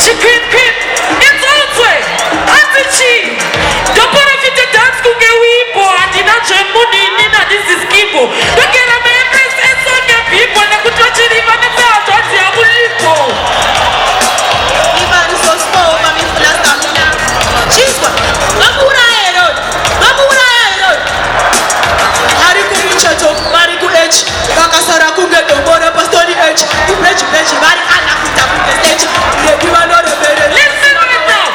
Chiquipip, it's also Antichi. Don't put a fit to dance to get weepo. I did not show money in this is Kibo. Don't get a man, princess on your people. I could touch it even if I touch the Abulipo. Even so small, mommy, last stamina. Cheese one. Mamura Aero. Hariku Michato, Mariku H. Kakasara Kunga, the Mona Pastori H. You pledge, Marikana, the stage. Listen right now.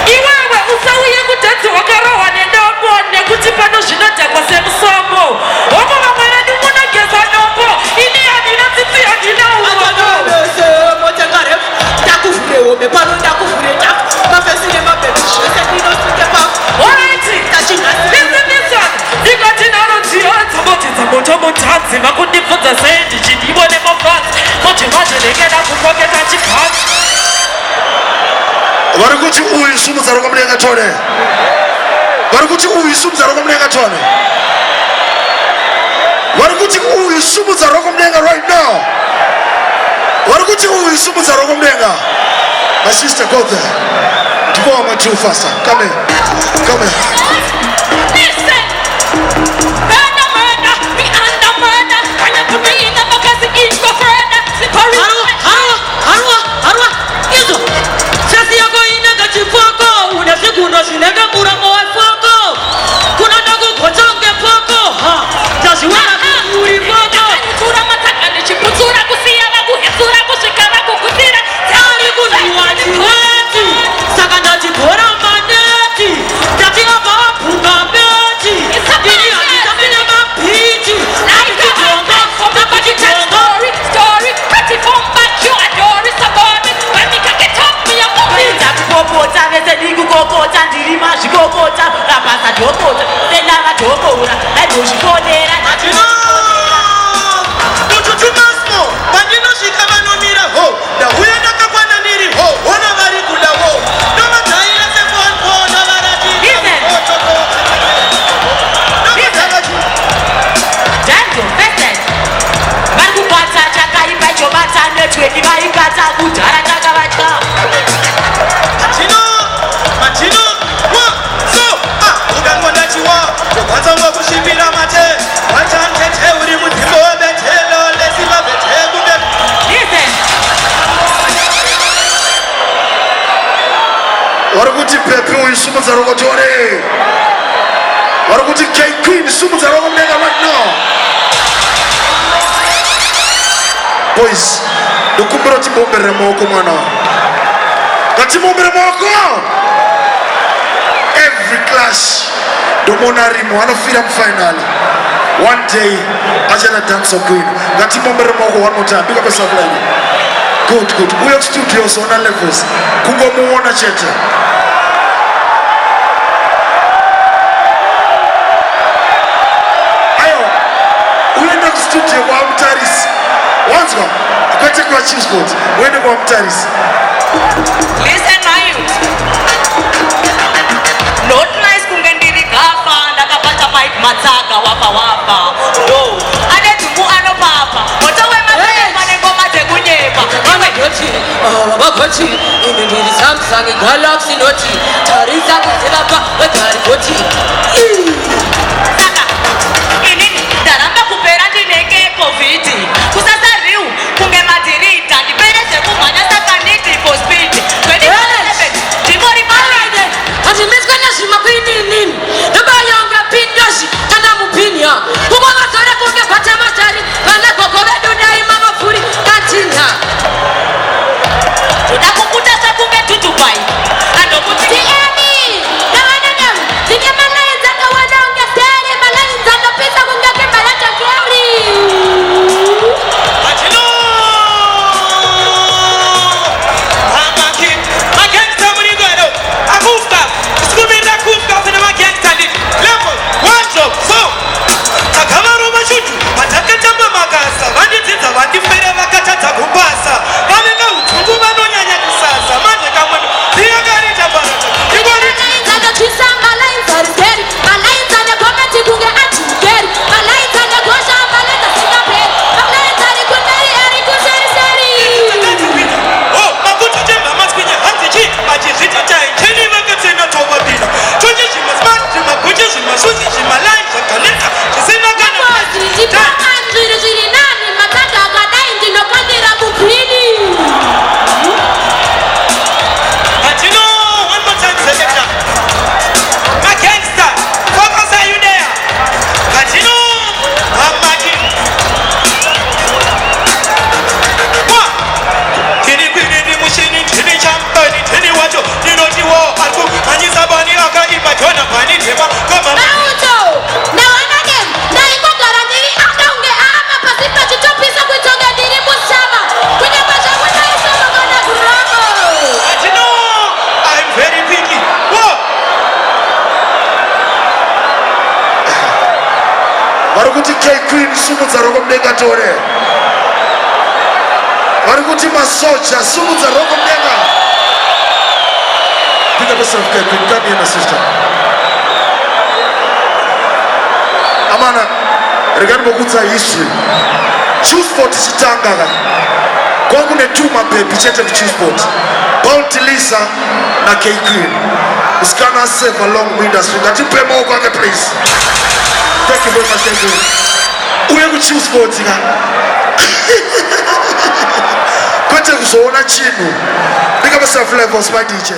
Iwewe usawi yangu tatu wakara wanenda wabone kutipano shinata kwa semu somo. Wako wamara ni muna kesa nombo. Ini adina titi adina uwano. Motegare, takufure ome, pano takufure tak. Mafesi ne mapebisho, sekino sukepa. Alright. Listen this one. Ika tinaro tiyo tamoto tanzi. Makundi futa sendi chini wone mafans. Mochi maji legena kukoke tachi fans. Warakuti uyu sumuzaro kamlenga tone. Warakuti uyu sumuzaro kamlenga tone. Warakuti uyu sumuzaro kamlenga right now. Warakuti uyu sumuzaro kamlenga. My sister, go there. To go on my two faster. Come here. Listen. Murder, me under murder. When you put me in the box, it's go further. Arwa, Izo. Sasa yako inaga chifoko, unafikuno sinaga muramo wa foko. Kuna nago kotonge foko. Just wanna be foko. Tura mataka ni chiputura kusia wagu hesura kushika wagu kutira. Tari kunuwaji hati. Saka nati kora maneti. Tati hapa punga beti. Bini hati mapiti. Nati tonga, napati tonga. Story, pretty phone back, you adore it, support it. When me can get up, me a movie. Kokota, vese digu kokota, ndirima shikokota, rapasa jokota, tenara jokota, edoshi kodera, Atino! Tutu masmo. Bandino shikama no mira ho. Da huya nakapana niri ho. Wana bari kula ho. Noma taila se phone ho na barati. Listen. Janjo, vese. Barku pata chaka ipa chobata network iba ikata kutara chaka bacha. Machino. Wa. So. Ugango ndachiwa. Kwanza ngo kushimira mate. Wacha mtete uri mutimbo betelo lesiba betego be. Listen. Warakuti pepe uyu sumuzaro kotore. Warakuti K-Queen sumuzaro kamlenga right now. Boys, dokumbira timumbere moko mwana. Gatimumbere moko. Every clash, domona rimo anofira final. One day, ajana dance queen. Gatimumbere moko one more time. Big up yourself, lady. Good. We have studios on all levels. Kungo muona chete. Ayo, uenda studio wa mtaris. Once go. Kwete kwa cheese board. Uende kwa mtaris. Listen, my youth. Not nice kungendiri gafa. Ndakapata Mike Mataka wapa. No. Ade tumu ano papa. Motowe manengo mate kunyepa. Bagoti, in Samsung Galaxy Note, Tarisa Kutelapa, Garigoti. Saka. Ini daramba kupera ndinenge COVID. Kusasa riu kungemadhirita. Ndiperese kumanya saka niti for speed. 2011. Dimori malide. Ati miskanya shima kwini nini? Ndoba yonga pindoshi, kana mupinya. Kubo matore kunge pata matari, kane kokobe dunia imama furi, kantinya. Unakukuta sakunge tutupai. Ando kuti. Tieni, kawana nyamu, tinge malai zaka wana unge sere, malai zaka pisa kunge kembala chakeri. kusumudza roko mudenga tore vari kuti masoja sumudza roko mudenga. Pick up yourself, come here my sister. Amana regani bokudza history Chusford chitanga kwangu netuma baby chete kuChusford Bounty Lisa na K Queen usikana save along industry ngati pemo kwake please. Thank you very much. Thank you. Uye kuChusford ka kwete kuzoona chinu. Pick up yourself levels my DJ.